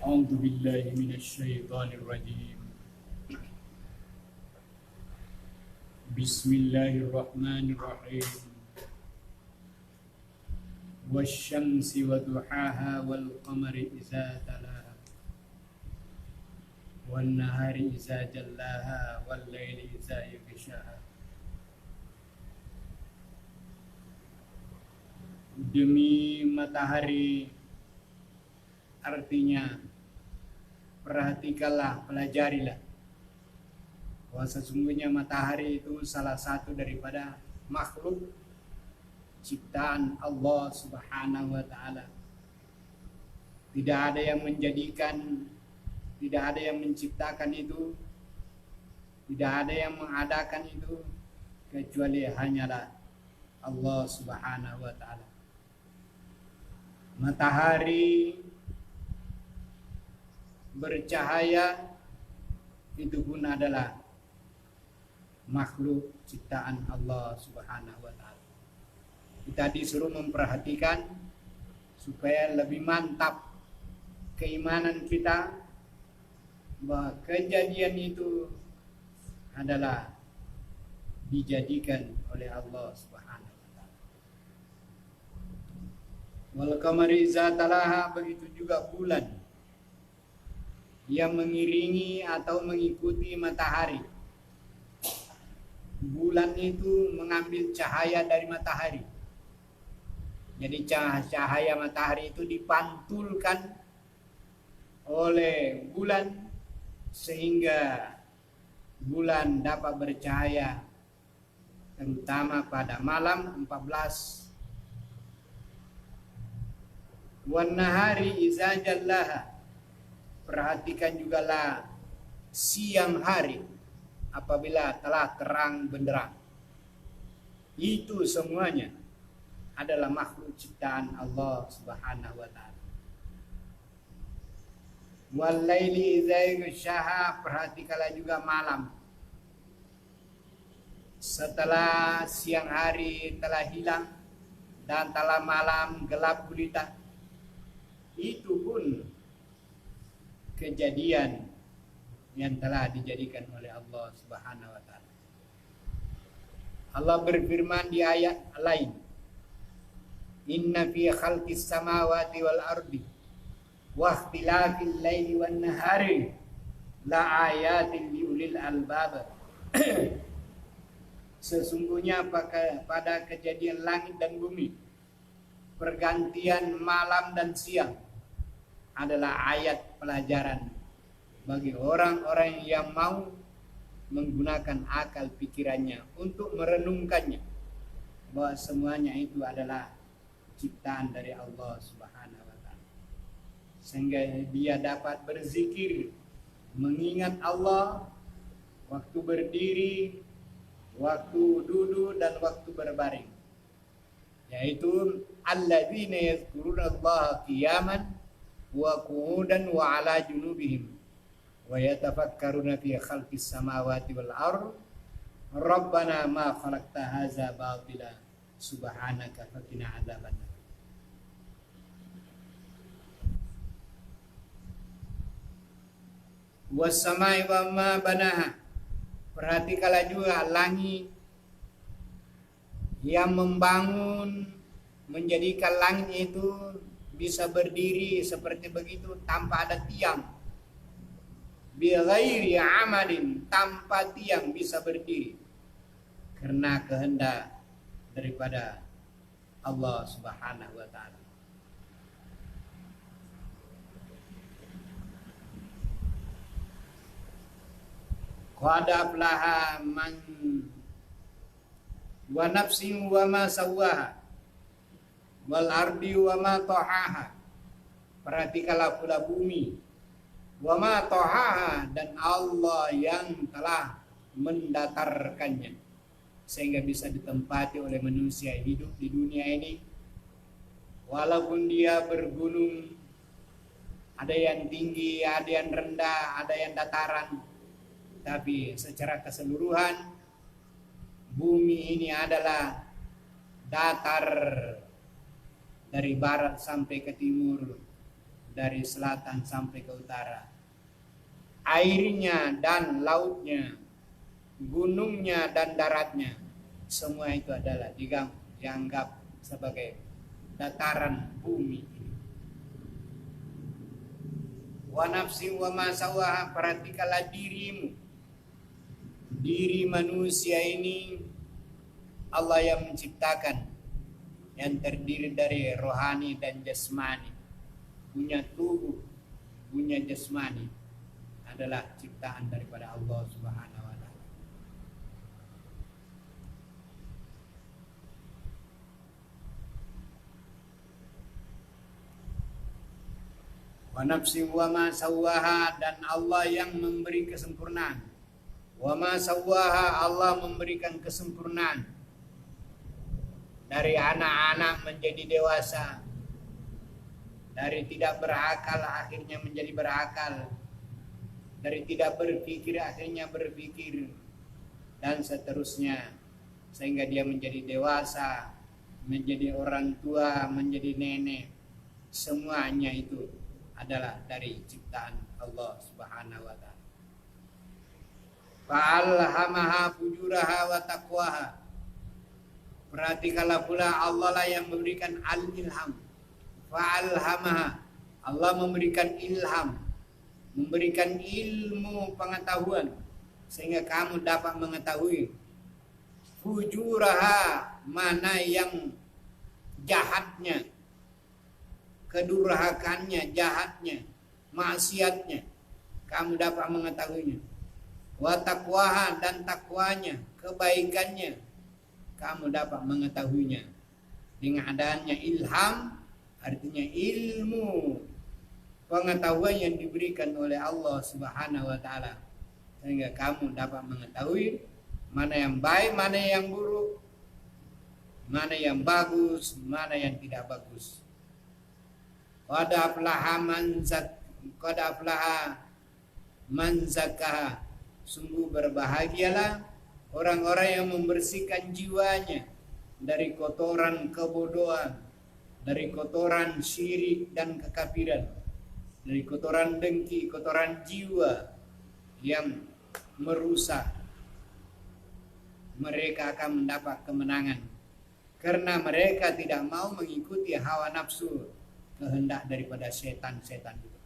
أعوذ بالله من الشيطان الرجيم بسم الله الرحمن الرحيم والشمس وضحاها والقمر إذا تلاها والنهار إذا جلاها والليل إذا يغشاها. Demi matahari, artinya perhatikanlah, pelajarilah bahwa sesungguhnya matahari itu salah satu daripada makhluk ciptaan Allah Subhanahu wa Ta'ala. Tidak ada yang menjadikan, tidak ada yang menciptakan itu, tidak ada yang mengadakan itu kecuali hanyalah Allah Subhanahu wa Ta'ala. Matahari bercahaya itu pun adalah makhluk ciptaan Allah Subhanahu wa Ta'ala. Kita disuruh memperhatikan supaya lebih mantap keimanan kita bahwa kejadian itu adalah dijadikan oleh Allah Subhanahu wa Ta'ala. Wal qamari iza talaha, begitu juga bulan yang mengiringi atau mengikuti matahari. Bulan itu mengambil cahaya dari matahari. Jadi cahaya matahari itu dipantulkan oleh bulan sehingga bulan dapat bercahaya terutama pada malam 14. Wan nahari iza jallaha, perhatikan jugalah siang hari apabila telah terang benderang. Itu semuanya adalah makhluk ciptaan Allah Subhanahu wa Ta'ala. Wal laili idza yaghshaha, perhatikanlah juga malam setelah siang hari telah hilang dan telah malam gelap gulita. Itu pun kejadian yang telah dijadikan oleh Allah Subhanahu wa Ta'ala. Allah berfirman di ayat lain, inna fi khalqis samawati wal ardi wa ikhtilafil laili wan nahari la ayatin liulil albab. Sesungguhnya pada kejadian langit dan bumi, pergantian malam dan siang adalah ayat pelajaran bagi orang-orang yang mau menggunakan akal pikirannya untuk merenungkannya bahwa semuanya itu adalah ciptaan dari Allah Subhanahu wa Ta'ala, sehingga dia dapat berzikir, mengingat Allah waktu berdiri, waktu duduk dan waktu berbaring, yaitu alladzina yazkurunallaha qiyaman wa qu'udan wa ala junubihim wa yatafakkaruna fi khalqis samawati wal ardh rabbana ma khalaqta hadza batila subhanaka faqina adzabannar. Was samai wa ma banaha, perhatikanlah juga langit yang membangun, menjadikan langit itu bisa berdiri seperti begitu tanpa ada tiang. Bi ghairi amadin, tanpa tiang bisa berdiri karena kehendak daripada Allah Subhanahu wa Ta'ala. Qad aflaha man wa nafsin wa ma sawwaha wal ardi wa ma tahaha, perhatikanlah pula bumi, wa ma tahaha, dan Allah yang telah mendatarkannya sehingga bisa ditempati oleh manusia hidup di dunia ini. Walaupun dia bergunung, ada yang tinggi, ada yang rendah, ada yang dataran, tapi secara keseluruhan bumi ini adalah datar dari barat sampai ke timur, dari selatan sampai ke utara. Airnya dan lautnya, gunungnya dan daratnya, semua itu adalah dianggap sebagai dataran bumi ini. Wa nafsi wa ma sawaha, perhatikanlah dirimu. Diri manusia ini Allah yang menciptakan, yang terdiri dari rohani dan jasmani. Punya tubuh, punya jasmani, adalah ciptaan daripada Allah Subhanahu wa taala. Wa nafsi wa ma sawaha, dan Allah yang memberi kesempurnaan. Wa ma sawaha, Allah memberikan kesempurnaan. Dari anak-anak menjadi dewasa, dari tidak berakal akhirnya menjadi berakal, dari tidak berpikir akhirnya berpikir, dan seterusnya, sehingga dia menjadi dewasa, menjadi orang tua, menjadi nenek. Semuanya itu adalah dari ciptaan Allah Subhanahu wa taala. Fa'alhamaha fujuraha wa taqwaha. Perhatikanlah pula Allah lah yang memberikan al-ilham. Fa'alhamaha, Allah memberikan ilham, memberikan ilmu pengetahuan, sehingga kamu dapat mengetahui fujuraha, mana yang jahatnya, kedurhakannya, jahatnya, maksiatnya, kamu dapat mengetahuinya. Wa taqwaha, dan takwanya, kebaikannya, kamu dapat mengetahuinya. Dengan adanya ilham, artinya ilmu pengetahuan yang diberikan oleh Allah Subhanahu wa taala, sehingga kamu dapat mengetahui mana yang baik, mana yang buruk, mana yang bagus, mana yang tidak bagus. Qad aflaha man zakkaha, sungguh berbahagialah orang-orang yang membersihkan jiwanya dari kotoran kebodohan, dari kotoran syirik dan kekafiran, dari kotoran dengki, kotoran jiwa yang merusak. Mereka akan mendapat kemenangan karena mereka tidak mau mengikuti hawa nafsu, kehendak daripada setan-setan itu.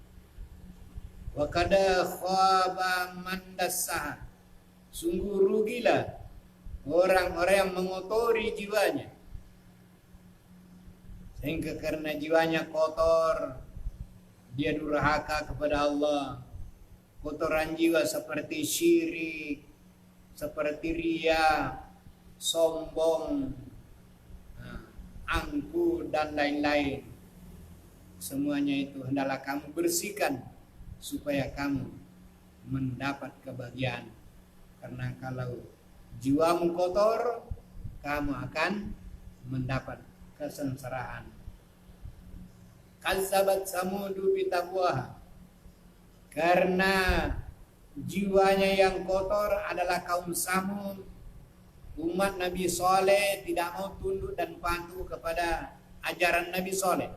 Wa qad khaba man dassaha, sungguh rugilah orang-orang yang mengotori jiwanya, sehingga karena jiwanya kotor, dia durhaka kepada Allah. Kotoran jiwa seperti syirik, seperti ria, sombong, angkuh, dan lain-lain. Semuanya itu hendaklah kamu bersihkan supaya kamu mendapat kebahagiaan. Karena kalau jiwamu kotor, kamu akan mendapat kesengsaraan. Kazzabat Samudu bitaqwaha, karena jiwanya yang kotor adalah kaum Samud, umat Nabi Saleh, tidak mau tunduk dan patuh kepada ajaran Nabi Saleh.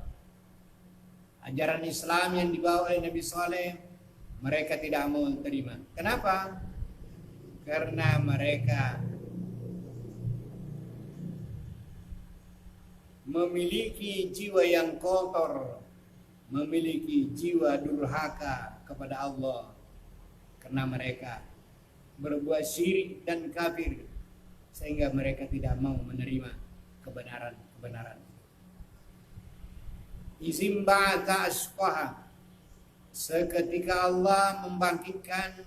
Ajaran Islam yang dibawa oleh Nabi Saleh, mereka tidak mau terima. Kenapa? Karena mereka memiliki jiwa yang kotor, memiliki jiwa durhaka kepada Allah, karena mereka berbuat syirik dan kafir, sehingga mereka tidak mau menerima kebenaran. Izin ba'da asqaha, seketika Allah membangkitkan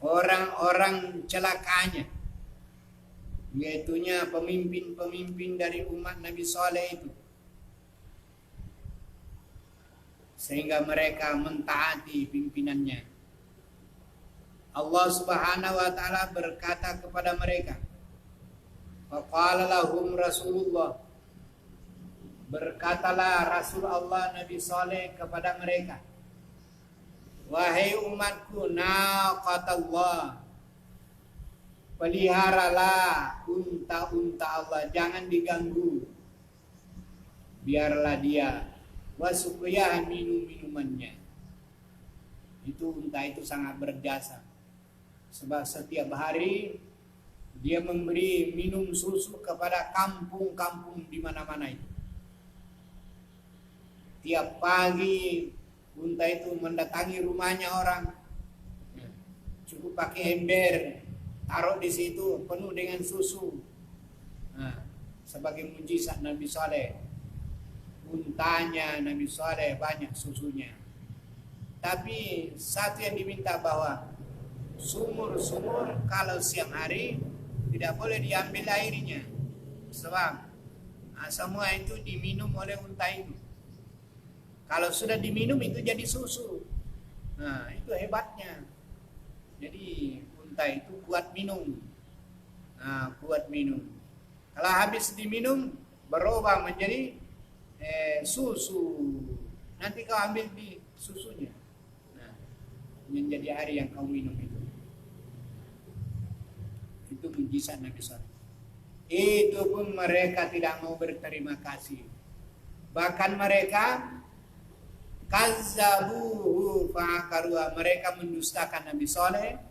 orang-orang celakanya, yaitunya pemimpin-pemimpin dari umat Nabi Saleh itu, sehingga mereka mentaati pimpinannya. Allah Subhanahu wa taala berkata kepada mereka, faqala lahum Rasulullah, berkatalah Rasul Allah Nabi Saleh kepada mereka, wahai umatku, naqatallah, peliharalah unta-unta Allah, jangan diganggu. biarlah dia wasukuyah minumannya. Itu unta itu sangat berjasa, sebab setiap hari dia memberi minum susu kepada kampung-kampung di mana-mana itu. Tiap pagi unta itu mendatangi rumahnya orang, cukup pakai ember, taruh di situ penuh dengan susu. Nah, sebagai mujizat Nabi Saleh, untanya Nabi Saleh banyak susunya. Tapi satu yang diminta bahwa sumur-sumur kalau siang hari tidak boleh diambil airnya, sebab semua itu diminum oleh unta itu. Kalau sudah diminum itu jadi susu. Nah, itu hebatnya. Jadi unta itu kuat minum. Nah, kuat minum. Kalau habis diminum berubah menjadi susu. Nanti kau ambil di susunya. Nah, menjadi air yang kau minum itu. Itu mujizat Nabi SAW. Itu pun mereka tidak mau berterima kasih. Bahkan mereka kazzabuhu fa'akaruha, mereka mendustakan Nabi Saleh.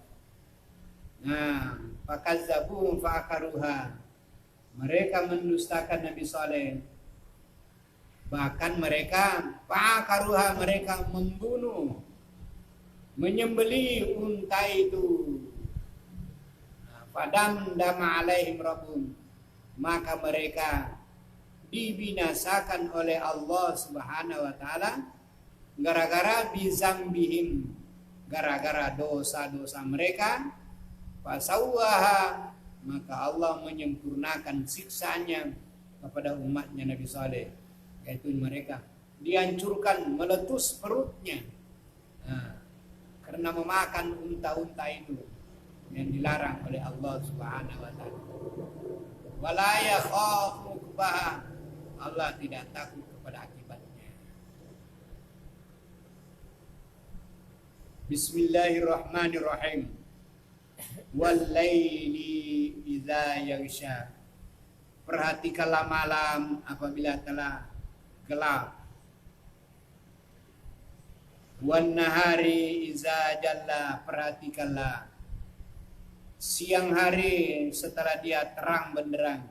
Nah, fakazzabuhu fa'akaruha, mereka mendustakan Nabi Saleh. Bahkan mereka fa'akaruha, mereka membunuh, menyembelih unta itu. Fadamdama alaihim rabbum, maka mereka dibinasakan oleh Allah Subhanahu wa taala gara-gara bizambihim, gara-gara dosa-dosa mereka. Fasawwaha, maka Allah menyempurnakan siksanya kepada umatnya Nabi Saleh, yaitu mereka dihancurkan, meletus perutnya karena memakan unta-unta itu yang dilarang oleh Allah Subhanahu wa taala. Wala yakhafu uqbaha, Allah tidak takut kepada akibatnya. Bismillahirrahmanirrahim. Wal-laili idza yaghsha, perhatikanlah malam apabila telah gelap. Wan-nahari idza jalla, perhatikanlah siang hari setelah dia terang benderang.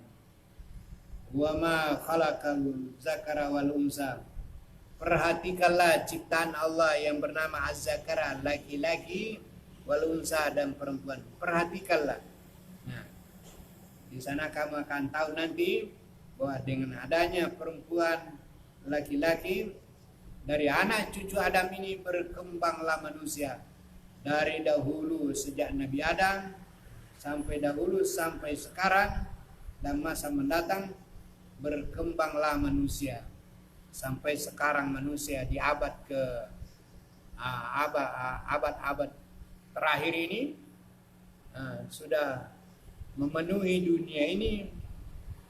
Wa ma khalaqal zakara wal unsa, perhatikanlah ciptaan Allah yang bernama Az-Zakara, laki-laki, wal unsa, dan perempuan. Perhatikanlah. Nah, di sana kamu akan tahu nanti bahwa dengan adanya perempuan, laki-laki, dari anak cucu Adam ini berkembanglah manusia. Dari dahulu sejak Nabi Adam sampai dahulu sampai sekarang dan masa mendatang berkembanglah manusia. Sampai sekarang manusia di abad ke abad terakhir ini sudah memenuhi dunia ini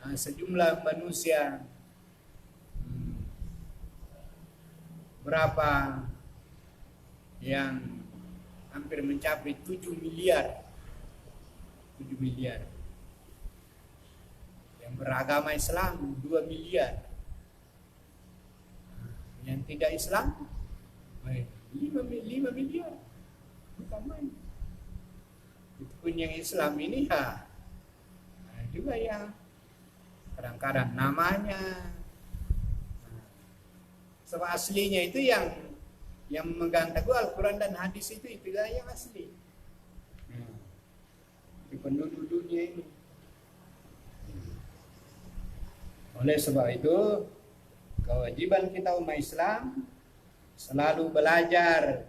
sejumlah manusia berapa yang hampir mencapai 7 miliar yang beragama Islam 2 miliar, yang tidak Islam 5 miliar, bukan main. Itu pun yang Islam ini juga yang kadang-kadang namanya, sebab aslinya itu yang memegang teguh Al-Quran dan hadis itu yang asli. Di penduduk dunia ini. Oleh sebab itu kewajiban kita umat Islam selalu belajar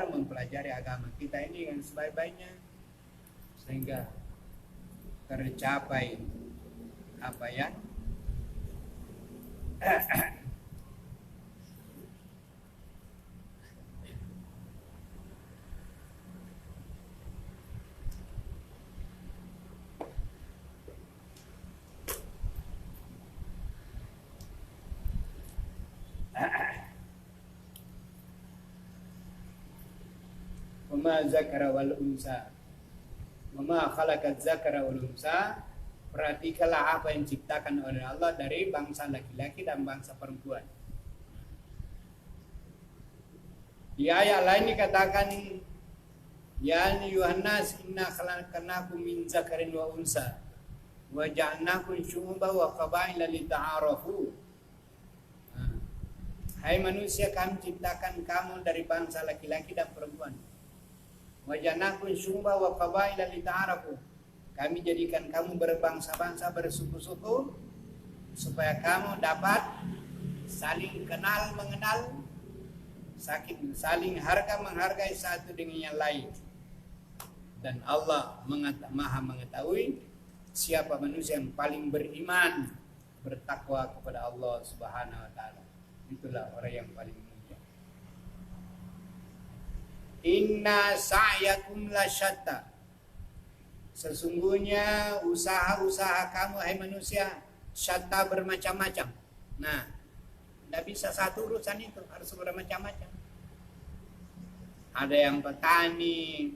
mempelajari agama kita ini yang sebaik-baiknya, sehingga tercapai apa yang Wama zakara wal unsa, wama khalaqaz zakara wal unsa, Perhatikanlah apa yang diciptakan oleh Allah dari bangsa laki-laki dan bangsa perempuan. Di ayat lain dikatakan, ya ayyuhan nas inna khalaqnakum min dzakarin wa unsa wa ja'alnakum syu'uban wa qabaila lita'arafu. Hai manusia, kami ciptakan kamu dari bangsa laki-laki dan perempuan. Wa ja'alnakum syu'uban wa qabaila lita'arafu. Kami jadikan kamu berbangsa-bangsa, bersuku-suku, supaya kamu dapat saling kenal mengenal, saling harga menghargai satu dengan yang lain. Dan Allah maha mengetahui siapa manusia yang paling beriman, bertakwa kepada Allah Subhanahu wa taala. Itulah orang yang paling mulia. Inna sa'yakum lasyatta. Sesungguhnya usaha-usaha kamu hai manusia syatta, bermacam-macam. Nah, tidak bisa satu urusan itu, harus bermacam-macam. Ada yang petani,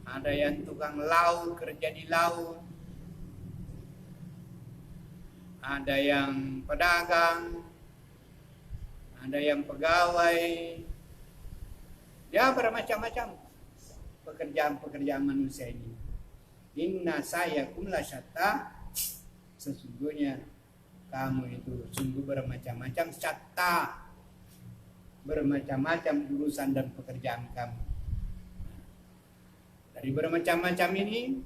ada yang tukang laut, kerja di laut, ada yang pedagang, ada yang pegawai. Ya, bermacam-macam pekerjaan-pekerjaan manusia ini. Inna sa'yakum lasyatta. Sesungguhnya kamu itu sungguh bermacam-macam, syatta, bermacam-macam urusan dan pekerjaan kamu. Dari bermacam-macam ini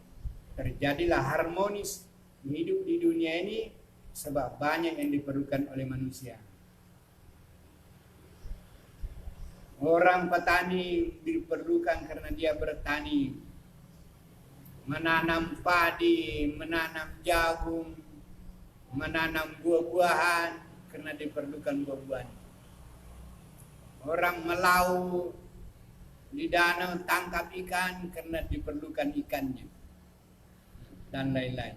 terjadilah harmonis hidup di dunia ini, sebab banyak yang diperlukan oleh manusia. Orang petani diperlukan karena dia bertani, menanam padi, menanam jagung, menanam buah-buahan karena diperlukan buah-buahan. Orang melaut di danau tangkap ikan karena diperlukan ikannya, dan lain-lain.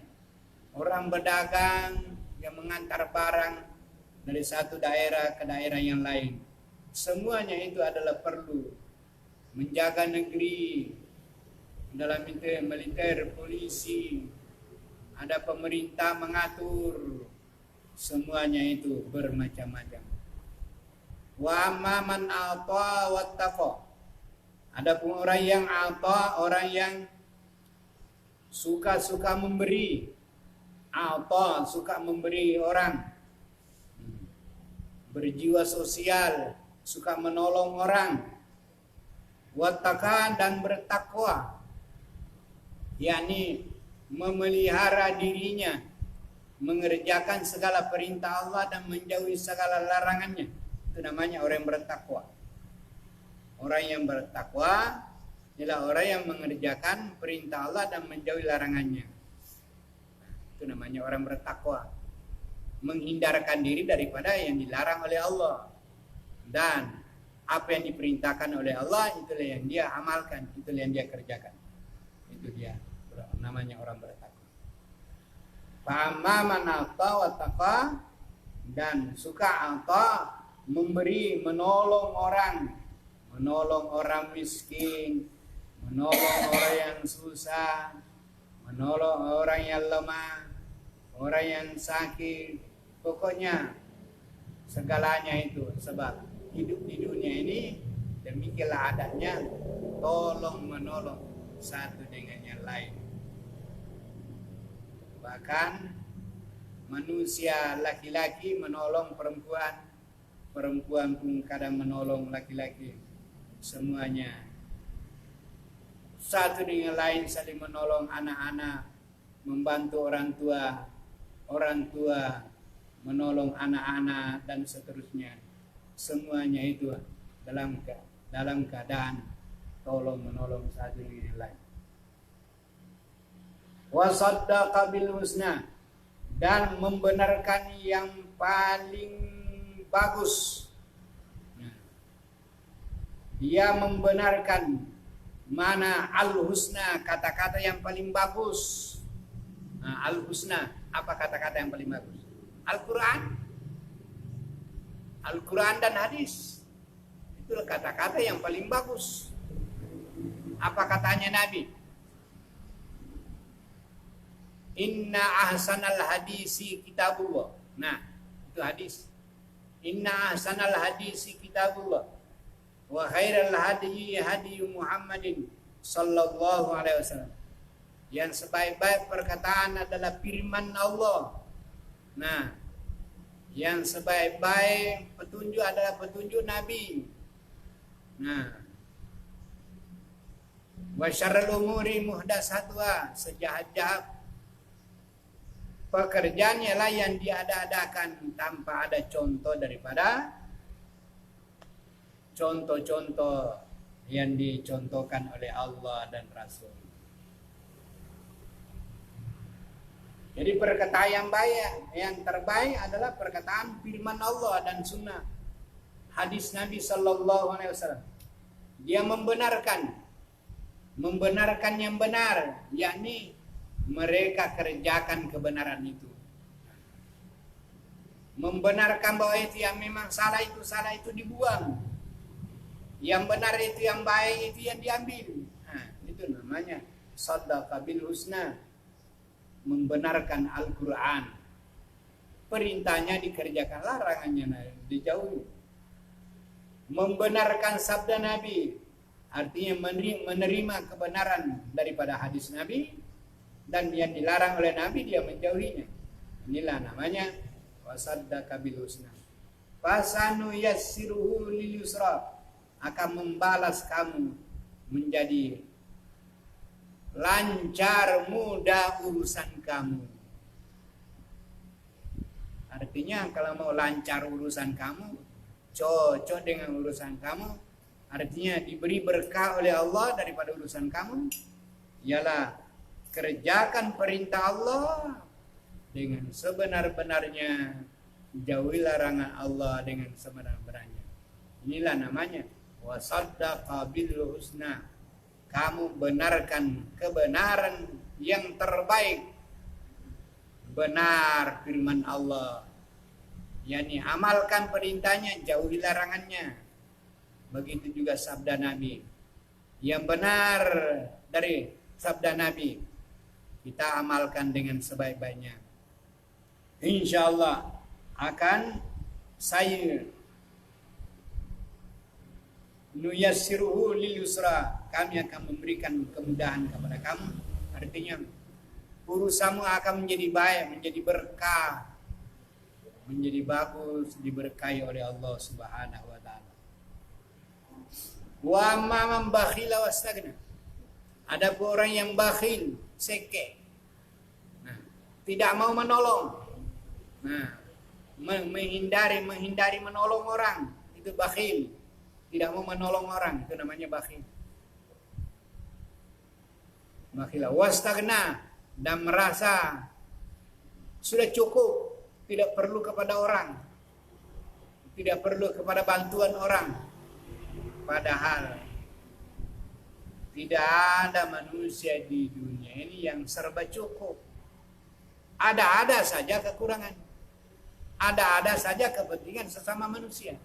Orang berdagang yang mengantar barang dari satu daerah ke daerah yang lain. Semuanya itu adalah perlu. Menjaga negeri, dalam militer, polisi, ada pemerintah mengatur. Semuanya itu bermacam-macam. Wa amma man ata wattaqa. Adapun orang yang ata, orang yang suka memberi. Ata, suka memberi orang. Berjiwa sosial, suka menolong orang. Wattaqa, dan bertakwa, yakni memelihara dirinya, mengerjakan segala perintah Allah dan menjauhi segala larangannya. Itu namanya orang yang bertakwa. Orang yang bertakwa adalah orang yang mengerjakan perintah Allah dan menjauhi larangannya. Itu namanya orang bertakwa. Menghindarkan diri daripada yang dilarang oleh Allah. Dan apa yang diperintahkan oleh Allah, itulah yang dia amalkan, itulah yang dia kerjakan. Itu dia namanya orang bertakwa. Fa'amma man ata wattaqa, dan suka ata, memberi, menolong orang miskin, menolong orang yang susah, menolong orang yang lemah, orang yang sakit, pokoknya segalanya itu. Sebab hidup di dunia ini demikianlah adanya, tolong menolong satu dengan yang lain. Bahkan manusia laki-laki menolong perempuan, perempuan pun kadang menolong laki-laki. Semuanya satu dengan lain, saling menolong anak-anak, membantu orang tua menolong anak-anak, dan seterusnya. Semuanya itu dalam keadaan tolong menolong satu dengan yang lain. Wa saddaqa bil husna, dan membenarkan yang paling bagus. Dia membenarkan mana al-husna, kata-kata yang paling bagus. Nah, al-husna, apa kata-kata yang paling bagus? Al-Quran dan hadis. Itulah kata-kata yang paling bagus. Apa katanya Nabi? Inna ahsanal hadisi kitabullah. Nah, itu hadis. Inna ahsanal hadisi kitabullah. Wa khairal hadi hadi Muhammadin sallallahu alaihi wasallam. Yang sebaik-baik perkataan adalah firman Allah. Nah, yang sebaik-baik petunjuk adalah petunjuk Nabi. Nah, wa syarrul umuri muhdatsatuha, sejahat-jahat pekerjaannya lah yang diada-adakan tanpa ada contoh daripada contoh-contoh yang dicontohkan oleh Allah dan Rasul. Jadi perkataan yang baik, yang terbaik adalah perkataan firman Allah dan sunnah hadis Nabi Sallallahu Alaihi Wasallam. Dia membenarkan yang benar, yakni mereka kerjakan kebenaran itu. Membenarkan bahwa itu yang memang salah itu dibuang. Yang benar itu, yang baik itu yang diambil. Nah, itu namanya shaddaqa bil husna. Membenarkan Al-Quran. Perintahnya dikerjakan, larangannya dijauhi. Membenarkan sabda Nabi, artinya menerima kebenaran daripada hadis Nabi, dan yang dilarang oleh Nabi dia menjauhinya. Inilah namanya wasaddaqa bil husna. Fasanu yassiruhu lil yusra, akan membalas kamu menjadi lancar, mudah urusan kamu. Artinya kalau mau lancar urusan kamu, cocok dengan urusan kamu, artinya diberi berkah oleh Allah daripada urusan kamu, ialah kerjakan perintah Allah dengan sebenar-benarnya, jauhi larangan Allah dengan sebenar-benarnya. Inilah namanya wasaddaqa bil husna. Kamu benarkan kebenaran yang terbaik. Benar firman Allah, yakni amalkan perintahnya, jauhi larangannya. Begitu juga sabda Nabi. Yang benar dari sabda Nabi kita amalkan dengan sebaik-baiknya. Insya Allah akan saya nuyassiruhu lil yusra, kami akan memberikan kemudahan kepada kamu. Artinya urusanmu akan menjadi baik, menjadi berkah, menjadi bagus, diberkahi oleh Allah Subhanahu wa taala. Wa amma man bakhila wastagna, ada orang yang bakhil, seke. Nah, tidak mau menolong. Nah, menghindari menolong orang, itu bakhil. Tidak mau menolong orang, itu namanya bakhil. Bakhila wastagna, dan merasa sudah cukup, tidak perlu kepada orang, tidak perlu kepada bantuan orang. Padahal tidak ada manusia di dunia ini yang serba cukup. Ada-ada saja kekurangan, ada-ada saja kepentingan sesama manusia,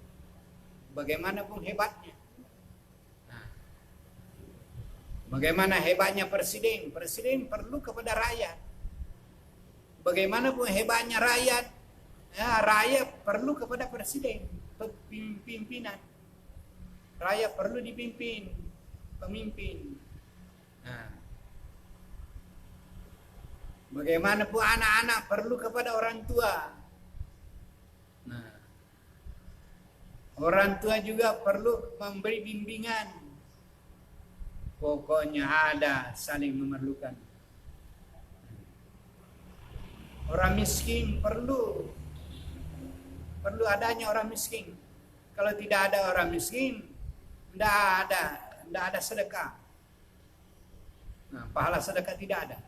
bagaimanapun hebatnya. Bagaimana hebatnya presiden perlu kepada rakyat. Bagaimanapun hebatnya rakyat, rakyat perlu kepada presiden, pimpinan. Rakyat perlu dipimpin, pemimpin. Nah, bagaimanapun anak-anak perlu kepada orang tua. Nah, orang tua juga perlu memberi bimbingan. Pokoknya ada saling memerlukan. Orang miskin perlu adanya orang miskin. Kalau tidak ada orang miskin, tidak ada sedekah. Nah, pahala sedekah tidak ada.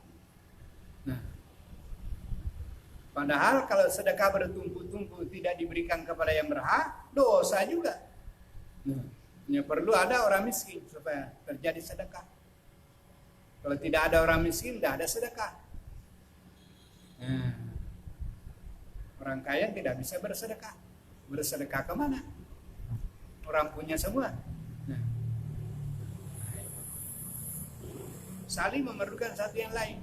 Nah, padahal kalau sedekah bertumpu-tumpu tidak diberikan kepada yang berhak, dosa juga. Nah, ya perlu ada orang miskin supaya terjadi sedekah. Kalau tidak ada orang miskin, tidak ada sedekah. Nah, orang kaya tidak bisa bersedekah. Bersedekah kemana? Orang punya semua. Nah, saling memerlukan satu yang lain.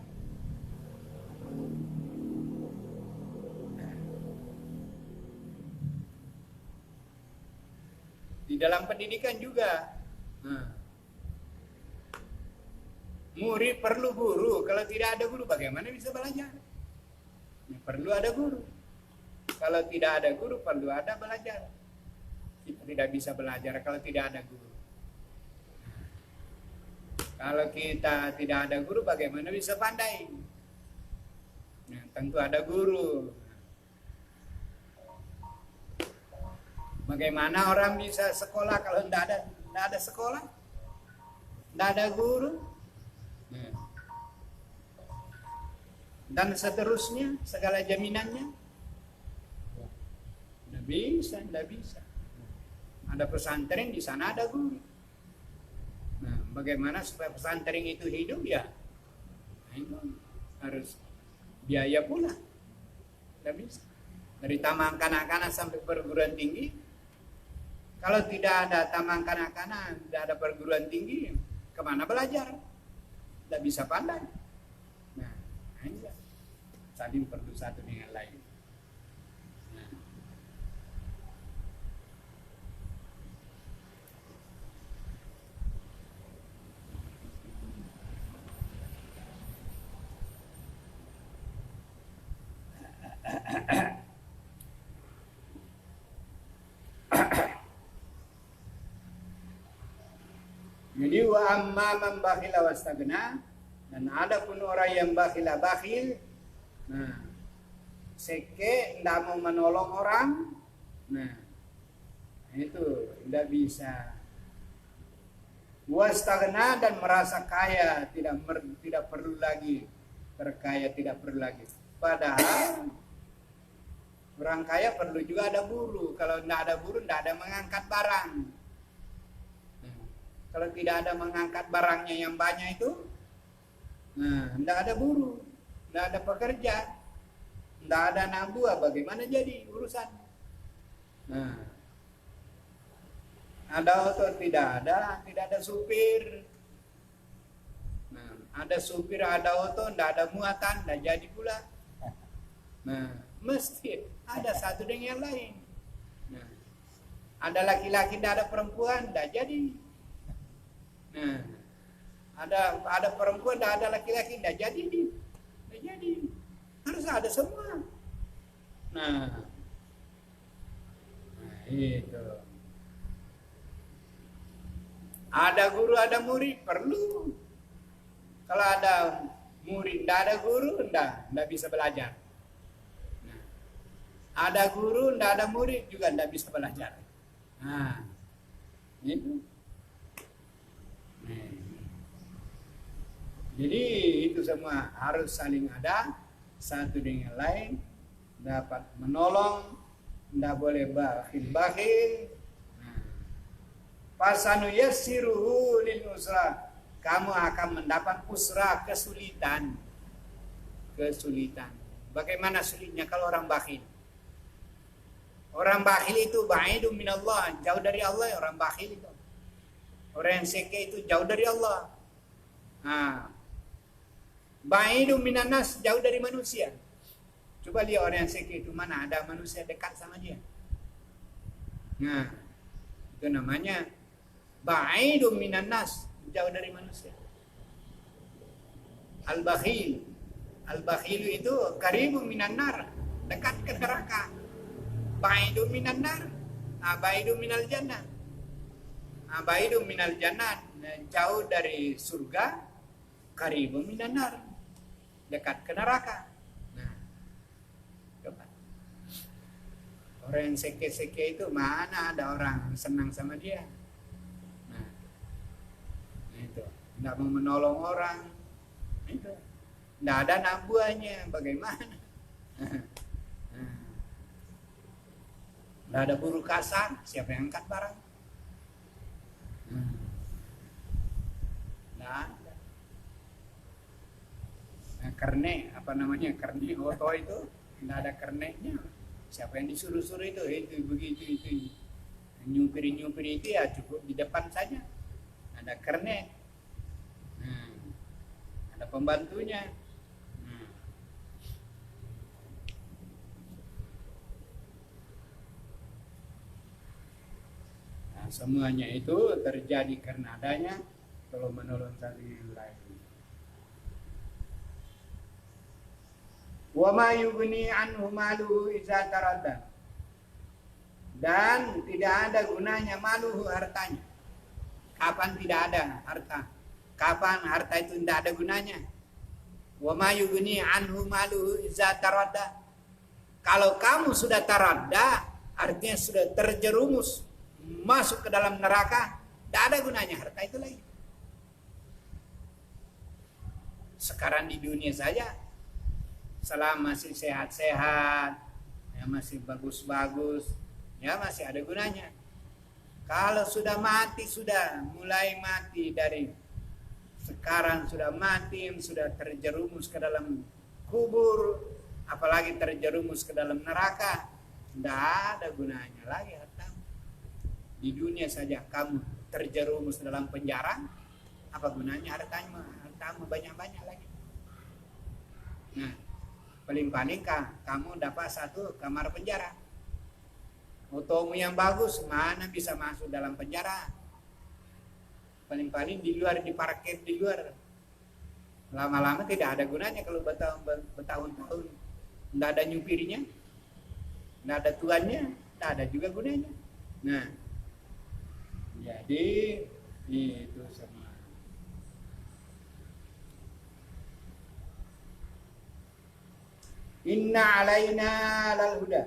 Di dalam pendidikan juga, murid perlu guru. Kalau tidak ada guru, bagaimana bisa belajar? Perlu ada guru. Kalau tidak ada guru, perlu ada belajar. Kita tidak bisa belajar kalau tidak ada guru. Kalau kita tidak ada guru, bagaimana bisa pandai? Nah, tentu ada guru. Bagaimana orang bisa sekolah kalau tidak ada sekolah? Tidak ada guru? Dan seterusnya, segala jaminannya? Tidak bisa. Ada pesantren, di sana ada guru. Nah, bagaimana supaya pesantren itu hidup ya? Nah, itu harus biaya pula. Tidak bisa. Dari taman kanak-kanak sampai perguruan tinggi, kalau tidak ada taman kanak-kanak, tidak ada perguruan tinggi, kemana belajar? Tidak bisa pandai. Nah, enggak. Saling perlu satu dengan lain. Nah. Jadi wa amma man bakhila wastagna, dan ada pun orang yang bakhil, nah, seke tidak mau menolong orang, nah, itu tidak bisa. Wastagna, dan merasa kaya, tidak perlu lagi terkaya, tidak perlu lagi. Padahal orang kaya perlu juga ada buruh. Kalau tidak ada buruh, tidak ada mengangkat barang. Kalau tidak ada mengangkat barangnya yang banyak itu, nah, tidak ada buruh, tidak ada pekerja, tidak ada anak buah, bagaimana jadi urusan? Nah, ada auto, tidak ada supir. Nah, ada supir, ada auto, tidak ada muatan, tidak jadi pula. Nah, mesti ada satu dengan yang lain. Nah, ada laki-laki, tidak ada perempuan, tidak jadi. Nah, ada perempuan, ada laki-laki, tidak jadi. Harus ada semua. Nah, itu. Ada guru, ada murid, perlu. Kalau ada murid, tidak ada guru, tidak bisa belajar. Nah, ada guru, tidak ada murid, juga tidak bisa belajar. Nah, itu. Jadi itu semua harus saling ada satu dengan lain, dapat menolong, tidak boleh bakhil. Fasanu yassiruhu lil usra, kamu akan mendapat usra, kesulitan. Bagaimana sulitnya kalau orang bakhil? Orang bakhil itu ba'idun minallah, jauh dari Allah. Orang bakhil itu, orang yang seke itu jauh dari Allah. Ba'idun minan nas, jauh dari manusia. Coba lihat orang yang seke itu, mana ada manusia dekat sama dia. Nah, itu namanya ba'idun minan nas, jauh dari manusia. Al-bakhil itu qaribun minan nar, dekat ke neraka. Ba'idun minan nar, ba'idun minal jannah. Ba'idun minal jannah, jauh dari surga. Qaribun minan nar, dekat ke neraka. Nah, coba. Orang yang seke-seke itu, mana ada orang senang sama dia? Nah, itu. Tidak mau menolong orang. Itu. Tidak ada anak buahnya, bagaimana? Tidak ada buruh kasar, siapa yang angkat barang? Nah, kerne, kerne oto itu tidak ada kernenya. Siapa yang disuruh-suruh itu begitu. Nyupir itu ya cukup di depan saja. Ada kerne. pembantunya. Nah, semuanya itu terjadi karena adanya tolong menolong saling lain. Wa ma yughni anhu maluhu idza taradda. Dan tidak ada gunanya maluhu hartanya. Kapan tidak ada harta? Kapan harta itu tidak ada gunanya? Wa ma yughni anhu maluhu idza taradda. Kalau kamu sudah taradda, artinya sudah terjerumus masuk ke dalam neraka, tidak ada gunanya harta itu lagi. Sekarang di dunia saja, selama masih sehat-sehat, ya masih bagus-bagus, ya masih ada gunanya. Kalau sudah mati, sudah mulai mati dari sekarang sudah mati, sudah terjerumus ke dalam kubur, apalagi terjerumus ke dalam neraka, tidak ada gunanya lagi harta. Di dunia saja kamu terjerumus dalam penjara, apa gunanya hartanya? Hartamu banyak-banyak lagi. Nah, paling-paling kamu dapat satu kamar penjara. Motomu yang bagus, mana bisa masuk dalam penjara? Paling-paling di luar, diparkir di luar. Lama-lama tidak ada gunanya kalau bertahun-tahun. Tidak ada nyupirnya, tidak ada tuannya, tidak ada juga gunanya. Nah, jadi itu semua. Inna alaina lal huda.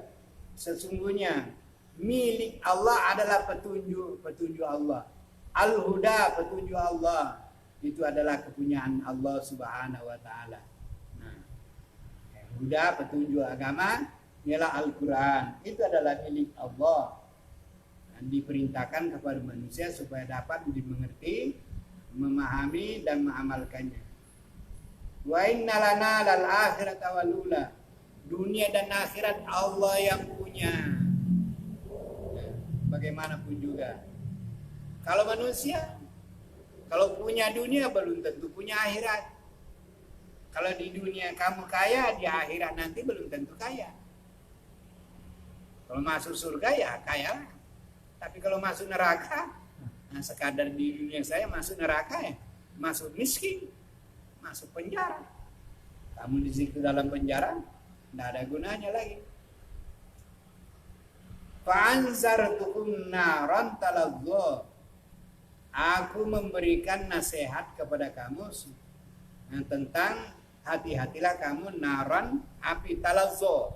Sesungguhnya milik Allah adalah petunjuk Allah. Al-huda, petunjuk Allah, itu adalah kepunyaan Allah Subhanahu wa taala. Nah, huda, petunjuk agama, ialah Al-Qur'an. Itu adalah milik Allah. Dan diperintahkan kepada manusia supaya dapat dimengerti, memahami dan mengamalkannya. Wa inna lana lal akhirata wal ula. Dunia dan akhirat Allah yang punya. Bagaimanapun juga. Kalau manusia, kalau punya dunia belum tentu punya akhirat. Kalau di dunia kamu kaya, di akhirat nanti belum tentu kaya. Kalau masuk surga ya kaya. Tapi kalau masuk neraka, nah sekadar di dunia saya masuk neraka ya, masuk miskin, masuk penjara. Kamu di situ dalam penjara, tidak ada gunanya lagi. Fa'anzartukum naran talazza. Aku memberikan nasihat kepada kamu tentang hati-hatilah kamu naran api talazza.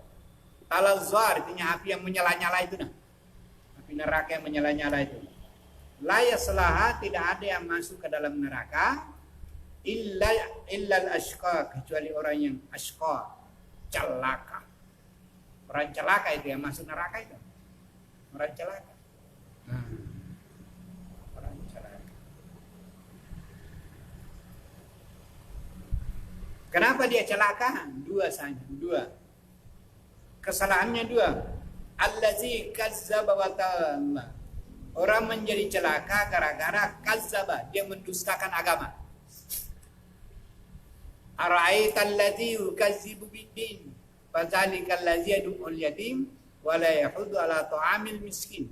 Talazza artinya api yang menyala-nyala itu nah. Api neraka yang menyala-nyala itu. La yaslaha, tidak ada yang masuk ke dalam neraka illa al-ashqa, kecuali orang yang ashqa, celaka. Orang celaka itu yang masuk neraka itu. Orang celaka. Orang celaka. Kenapa dia celaka? Dua saja, dua. Kesalahannya dua. Allazi kazzaba wa tawalla. Orang menjadi celaka gara-gara kazzaba, dia mendustakan agama. Ara'aital ladzi yukazzibu bid-din, fadzalikal ladzi yad'ul yatim wa la yahuddu ala ta'amil miskin.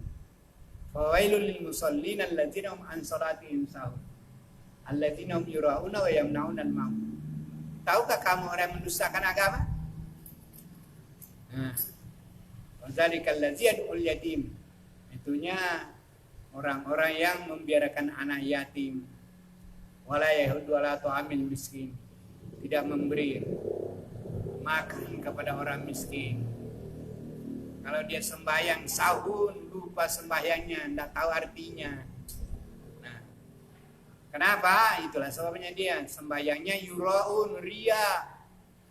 Fawailul lil musallin alladzina hum an salatihim sahun. Alladzina hum yura'una wa yamna'una al-ma'un. Tahukah kamu orang yang mendustakan agama? Fadzalikal ladzi yad'ul yatim. Itunya orang-orang yang membiarkan anak yatim. Wala yahuddu ala ta'amil miskin. Tidak memberi makan kepada orang miskin. Kalau dia sembahyang sahun, lupa sembahyangnya, tidak tahu artinya. Nah, kenapa? Itulah sebabnya dia sembahyangnya yuraun, ria,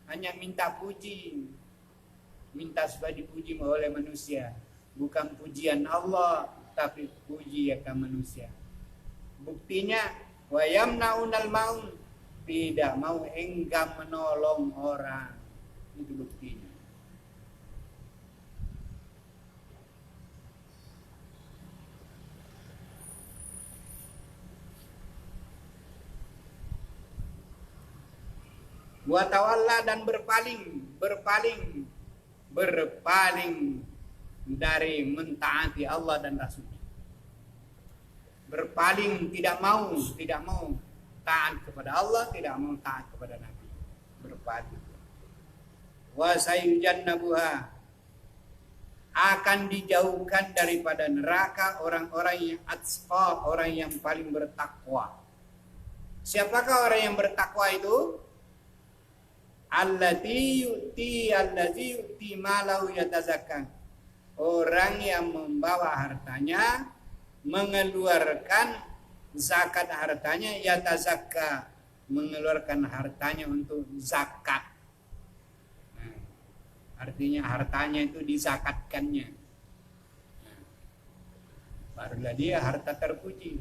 hanya minta puji, minta supaya dipuji oleh manusia, bukan pujian Allah, tapi puji akan manusia. Buktinya wa yamnaunal maun, tidak mau enggan menolong orang. Itu buktinya. Wa tawalla dan berpaling dari mentaati Allah dan Rasulnya. Berpaling, tidak mau taat kepada Allah, tidak mau taat kepada Nabi. Berpaling. Wa sayujannabuha, akan dijauhkan daripada neraka orang-orang yang atqa, orang yang paling bertakwa. Siapakah orang yang bertakwa itu? Allazi yu'ti malahu yatazakka. Orang yang membawa hartanya, mengeluarkan zakat hartanya, yatazakka, mengeluarkan hartanya untuk zakat. Nah, artinya hartanya itu dizakatkannya. Nah, barulah dia harta terpuji.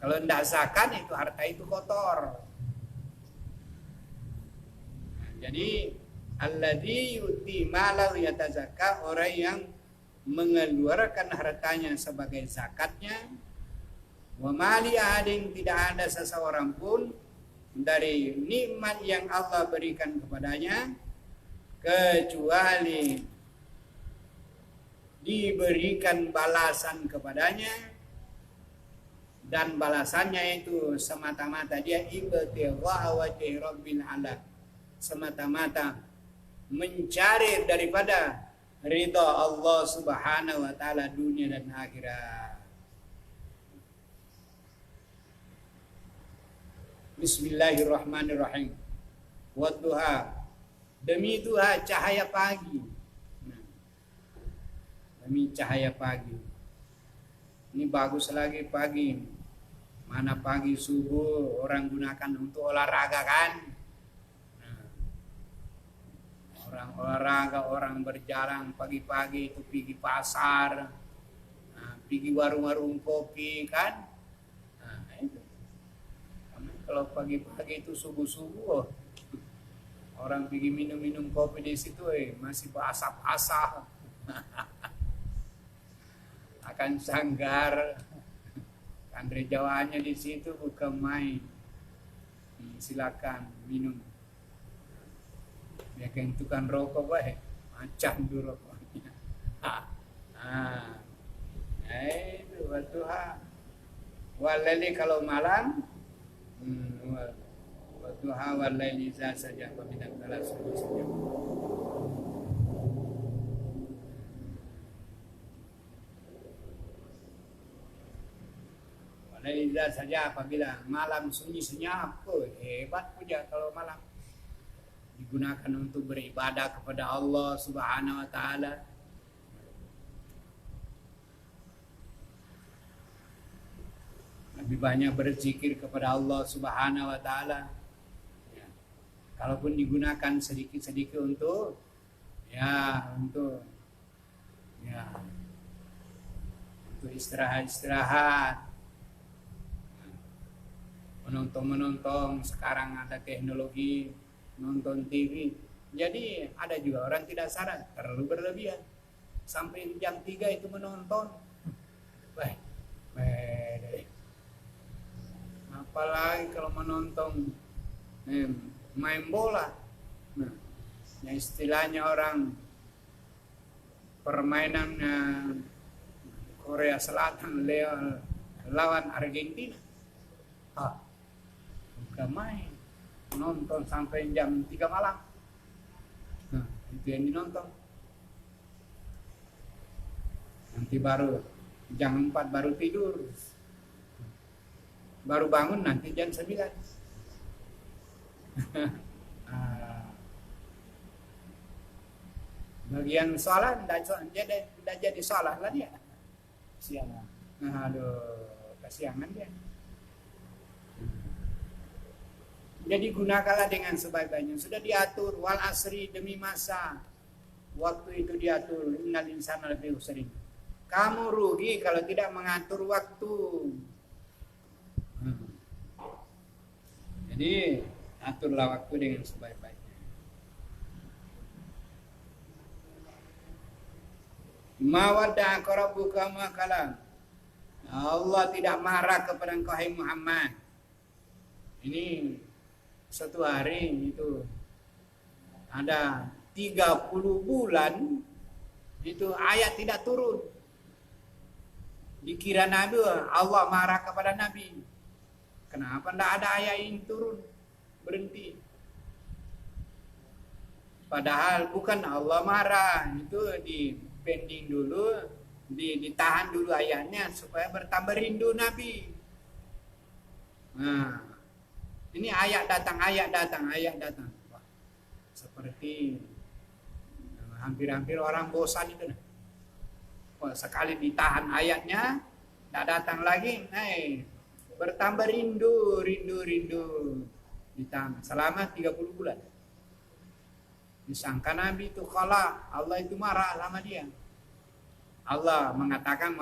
Kalau tidak zakat itu harta itu kotor. Nah, jadi alladzi yu'ti malahu yatazakka, orang yang mengeluarkan hartanya sebagai zakatnya. Wa mali ahadin, tidak ada seseorang pun dari nikmat yang Allah berikan kepadanya kecuali diberikan balasan kepadanya, dan balasannya itu semata-mata dia ibtigha wajhi rabbil ala, semata-mata mencari daripada ridha Allah Subhanahu wa taala dunia dan akhirat. Bismillahirrahmanirrahim. Wadduha, demi duha, cahaya pagi. Nah, demi cahaya pagi. Ini bagus lagi pagi. Mana pagi subuh orang gunakan untuk olahraga kan? Orang olahraga, orang berjalan pagi-pagi itu pergi pasar, pergi warung-warung kopi kan. Nah, itu. Kalau pagi-pagi itu subuh-subuh, orang pergi minum-minum kopi di situ, masih berasap-asap, akan sanggar. Andre Jawanya di situ bukan main. Silakan minum. Ya kan tukang rokok baik, macam dulu rokoknya. Itu wadduha. Walaili, kalau malam, wadduha walaili idza saja, apabila telah subuh saja. Walaili idza saja, apabila malam sunyi senyap, hebat puja kalau malam. Digunakan untuk beribadah kepada Allah Subhanahu wa taala. Lebih banyak berzikir kepada Allah Subhanahu wa taala. Ya. Kalaupun digunakan sedikit-sedikit untuk istirahat-istirahat. Menonton sekarang ada teknologi, nonton TV. Jadi ada juga orang tidak sadar, terlalu berlebihan. Sampai jam 3 itu menonton. Baik. Apalagi kalau menonton main bola. Nah, yang istilahnya orang permainan Korea Selatan lawan Argentina. Bukan main. Nonton sampai jam 3 malam. Nah, itu yang dinonton. Nanti baru jam 4 baru tidur. Baru bangun nanti jam 9. Bagian sholat tidak jadi sholat lah dia. Siang. Aduh, kasihan dia. Jadi gunakanlah dengan sebaik-baiknya. Sudah diatur, wal asri, demi masa. Waktu itu diatur, innal insana lafi khusrin. Kamu rugi kalau tidak mengatur waktu. Jadi aturlah waktu dengan sebaik-baiknya. Ma wadda'aka rabbuka ma qala. Allah tidak marah kepada engkau hai Muhammad. Ini satu hari itu ada 30 bulan itu ayat tidak turun. Dikira Nabi Allah marah kepada Nabi. Kenapa tidak ada ayat ini turun? Berhenti. Padahal bukan Allah marah, itu di pending dulu, ditahan dulu ayatnya supaya bertambah rindu Nabi. Nah, ini ayat datang. Wah, seperti hampir-hampir orang bosan itu. Wah, sekali ditahan ayatnya, tidak datang lagi, bertambah rindu. Ditahan selama 30 bulan. Disangka Nabi itu kalah, Allah itu marah sama dia. Allah mengatakan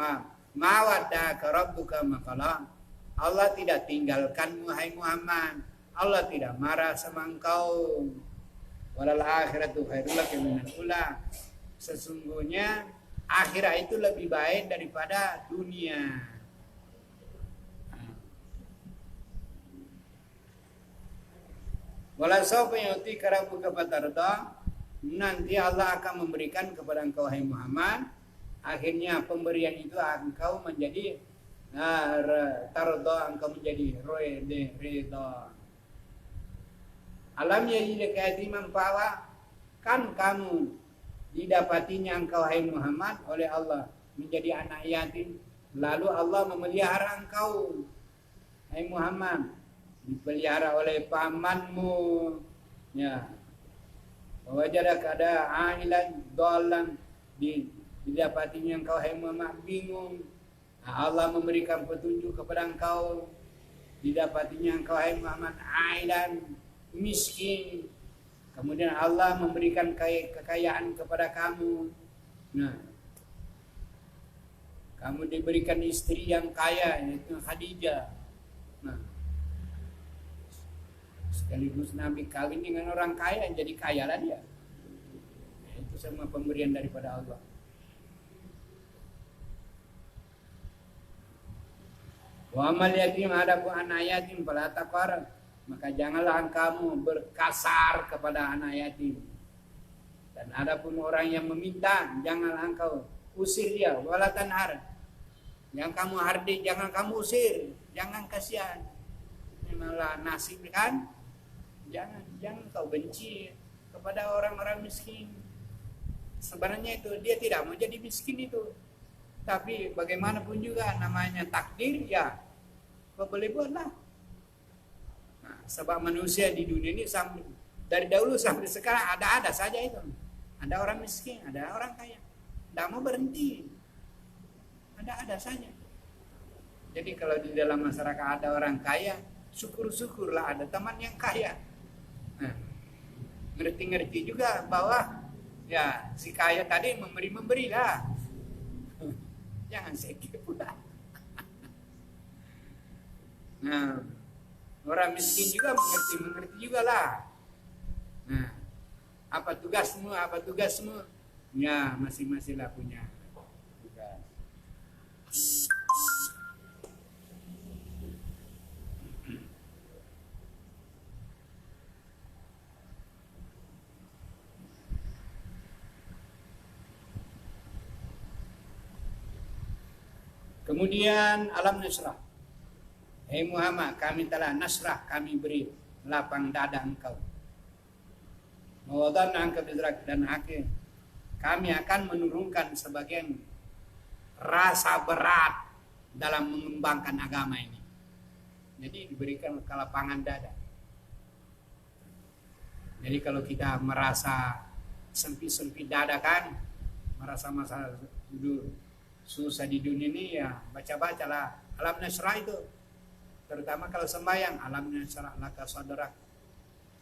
mawaddaka rabbuka maqala. Allah tidak tinggalkanmu hai Muhammad. Allah tidak marah sama engkau. Walal akhiratu khairul laka minal ula. Sesungguhnya akhirat itu lebih baik daripada dunia. Wala sawfa yu'tika rabbuka fatarda. Nanti Allah akan memberikan kepada engkau hai Muhammad. Akhirnya pemberian itu engkau menjadi tarda, engkau menjadi ridha. Alam yajidka yatiman fa'awa. Kan kamu didapatinya engkau hai Muhammad oleh Allah menjadi anak yatim, lalu Allah memelihara engkau hai Muhammad, dipelihara oleh pamanmu, ya. Wajadaka ada ailan dhalan, didapatinya engkau hai Muhammad bingung. Allah memberikan petunjuk kepada engkau, didapatinya engkau hai Muhammad ailan miskin. Kemudian Allah memberikan kekayaan kepada kamu. Nah, kamu diberikan istri yang kaya, yaitu Khadijah. Nah, sekaligus Nabi kawin dengan orang kaya, jadi kaya lah dia. Nah, itu semua pemberian daripada Allah. Wa amal yatim, adapun anak yatim fala taqhar, maka janganlah kamu berkasar kepada anak yatim. Dan adapun orang yang meminta, janganlah engkau usir dia, wala tanhar. Yang kamu hardik, jangan kamu usir, jangan kasihan. Ini malah nasib kan? Jangan kau benci kepada orang-orang miskin. Sebenarnya itu dia tidak mau jadi miskin itu. Tapi bagaimanapun juga namanya takdir, ya kau boleh buatlah. Nah, sebab manusia di dunia ini dari dahulu sampai sekarang ada saja itu. Ada orang miskin, ada orang kaya. Tidak mau berhenti. Ada saja. Jadi kalau di dalam masyarakat ada orang kaya, syukur-syukurlah ada teman yang kaya. Nah, ngerti-ngerti juga bahwa ya si kaya tadi memberi lah. Jangan sedih pula. Nah, orang miskin juga mengerti juga lah. Nah, apa tugasmu? Ya, masing-masing lah punya tugas. Kemudian alam nasrah. Hei Muhammad, kami telah nasrah, kami beri lapang dada engkau. Mawadan angka bizrak, dan akhir kami akan menurunkan sebagian rasa berat dalam mengembangkan agama ini. Jadi diberikan kelapangan dada. Jadi kalau kita merasa sempit-sempit dada kan, merasa masalah susah di dunia ini, ya baca-bacalah alam nasrah itu. Terutama kalau sembahyang, alam nasrah laka sadrak.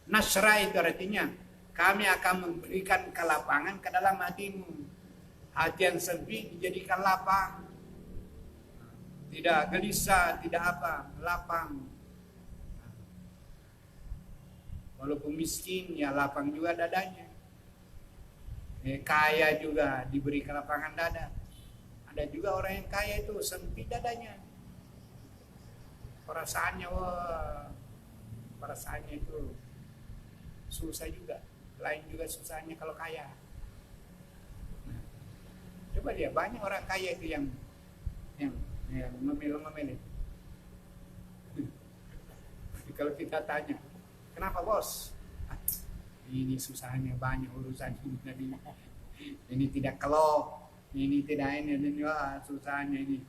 Nasrah itu artinya kami akan memberikan kelapangan ke dalam hatimu. Hati yang sempit dijadikan lapang. Tidak gelisah, tidak apa, lapang. Walaupun miskin, ya lapang juga dadanya. Kaya juga diberi kelapangan dada. Ada juga orang yang kaya itu sempit dadanya. Perasaannya rasanya itu susah juga. Lain juga susahnya kalau kaya. Nah, coba dia banyak orang kaya itu yang ngemil-ngemil. Kalau kita tanya, kenapa bos? Ini susahnya banyak urusan ini tidak kelok, ini tidak ini wah, susahnya ini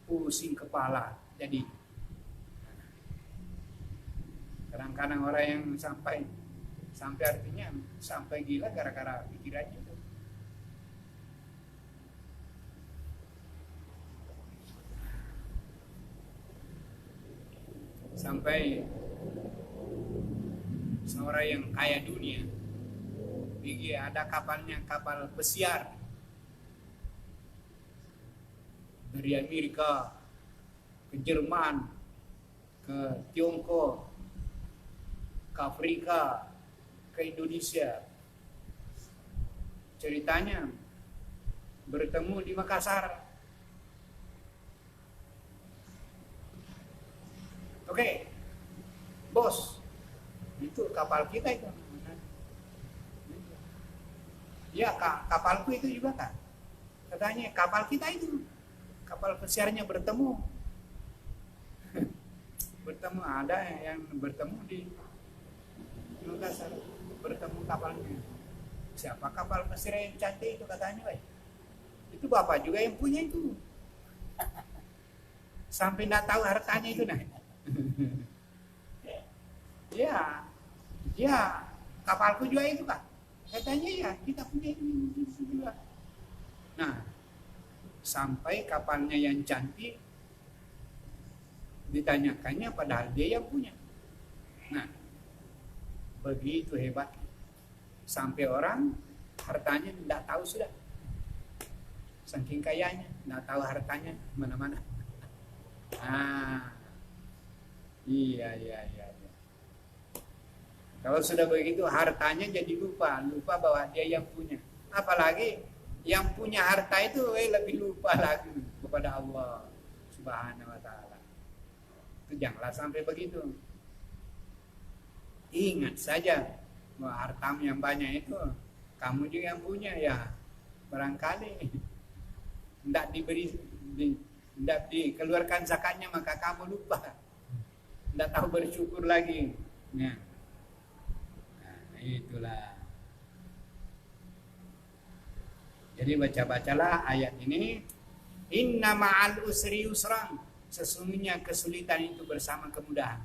pusing kepala. Jadi kadang-kadang orang yang sampai artinya sampai gila gara-gara pikirannya itu. Sampai seorang yang kaya dunia, ada kapalnya, kapal pesiar dari Amerika ke Jerman, ke Tiongkok, ke Afrika, ke Indonesia. Ceritanya bertemu di Makassar. Oke, bos, itu kapal kita itu. Ya, kapalku itu juga kan. Katanya kapal kita itu, kapal pesiarnya bertemu. Bertemu, ada yang bertemu di Makassar, bertemu kapalnya. Siapa kapal pesiar yang cantik itu katanya, Bay? Itu bapak juga yang punya itu. Sampai nggak tahu hartanya itu, nah. Ya, kapalku juga itu kan. Katanya ya, kita punya itu juga. Nah, sampai kapalnya yang cantik ditanyakannya padahal dia yang punya. Nah, begitu hebat. Sampai orang hartanya tidak tahu sudah. Saking kayanya, tidak tahu hartanya mana-mana. Nah, iya. Kalau sudah begitu hartanya jadi lupa bahwa dia yang punya. Apalagi yang punya harta itu lebih lupa lagi kepada Allah Subhanahu wa taala. Itu janganlah sampai begitu. Ingat saja bahwa hartamu yang banyak itu kamu juga yang punya ya. Barangkali tidak dikeluarkan zakatnya maka kamu lupa. Tidak tahu bersyukur lagi. Nah, itulah. Jadi bacalah ayat ini. Inna ma'al usri yusran. Sesungguhnya kesulitan itu bersama kemudahan.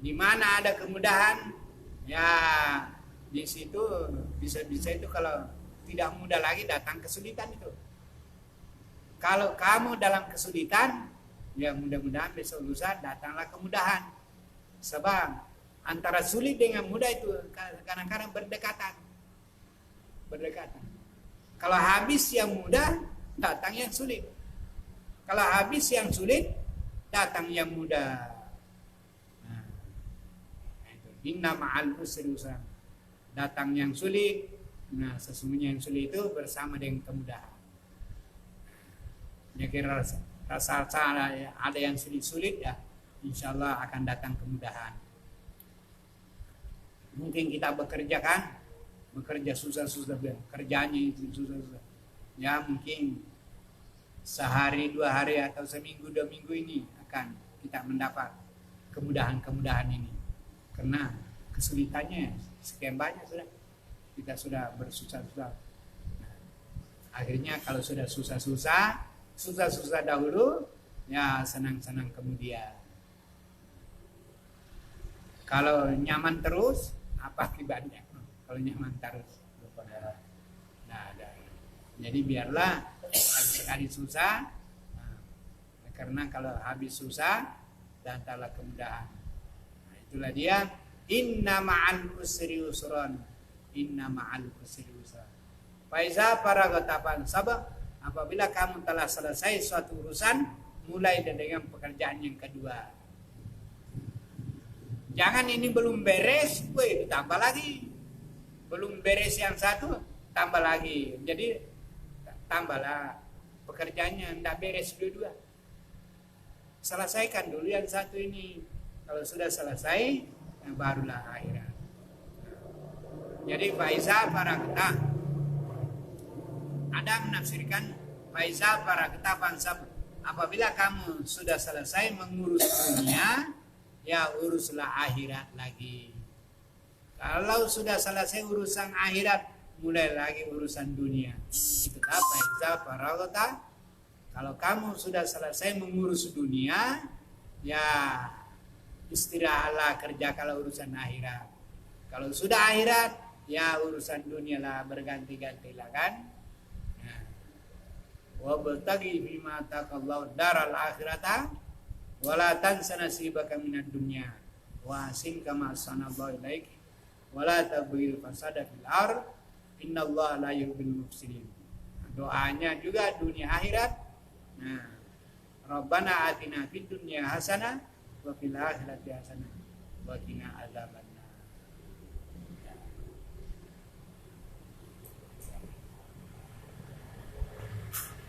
Di mana ada kemudahan, ya di situ bisa itu kalau tidak mudah lagi datang kesulitan itu. Kalau kamu dalam kesulitan, ya mudah-mudahan besok lusa datanglah kemudahan. Sebab antara sulit dengan mudah itu kadang-kadang berdekatan. Kalau habis yang mudah, datang yang sulit. Kalau habis yang sulit, datang yang mudah. Nah, inna ma'al usri yusra. Datang yang sulit. Nah, sesungguhnya yang sulit itu bersama dengan kemudahan. Jadi rasa ada yang sulit ya, insya Allah akan datang kemudahan. Mungkin kita bekerja susah-susah, kerjanya itu susah-susah. Ya mungkin sehari, 2 hari atau seminggu, 2 minggu ini akan kita mendapat kemudahan-kemudahan ini. Karena kesulitannya sekian banyak sudah. Kita sudah bersusah-susah. Nah, akhirnya kalau sudah susah-susah dahulu, ya senang-senang kemudian. Kalau nyaman terus, apa akibatnya? Kalau nyaman terus, nah ada. Jadi biarlah sekali susah, karena kalau habis susah, datanglah kemudahan. Nah, itulah dia. Inna ma'al usri yusran. Inna ma'al usri yusran. Faiza faragatapan sabab. Apabila kamu telah selesai suatu urusan, mulai dengan pekerjaan yang kedua. Jangan ini belum beres, ditambah lagi. Belum beres yang satu, tambah lagi. Jadi tambahlah pekerjaannya, tidak beres dua-dua. Selesaikan dulu yang satu ini. Kalau sudah selesai, barulah akhirat. Jadi faiza farakta, ada menafsirkan faiza farakta fansab, apabila kamu sudah selesai mengurus dunia, ya uruslah akhirat lagi. Kalau sudah selesai urusan akhirat, mulai lagi urusan dunia. Itulah faiza farakta. Kalau kamu sudah selesai mengurus dunia, ya istirahatlah, kerja kalau urusan akhirat. Kalau sudah akhirat, ya urusan dunia lah, berganti-gantilah kan. Wa batagi bima taqallahu daral akhirata wala tansa nasibaka minad dunya wa asin kama sanallahu ilaik wala tabghil fasada fil ard innallaha la yuhibbul mufsidin. Doanya juga dunia akhirat. Nah, Rabbana atina fid dunya hasanah wa fil akhirati hasanah wa qina adzaban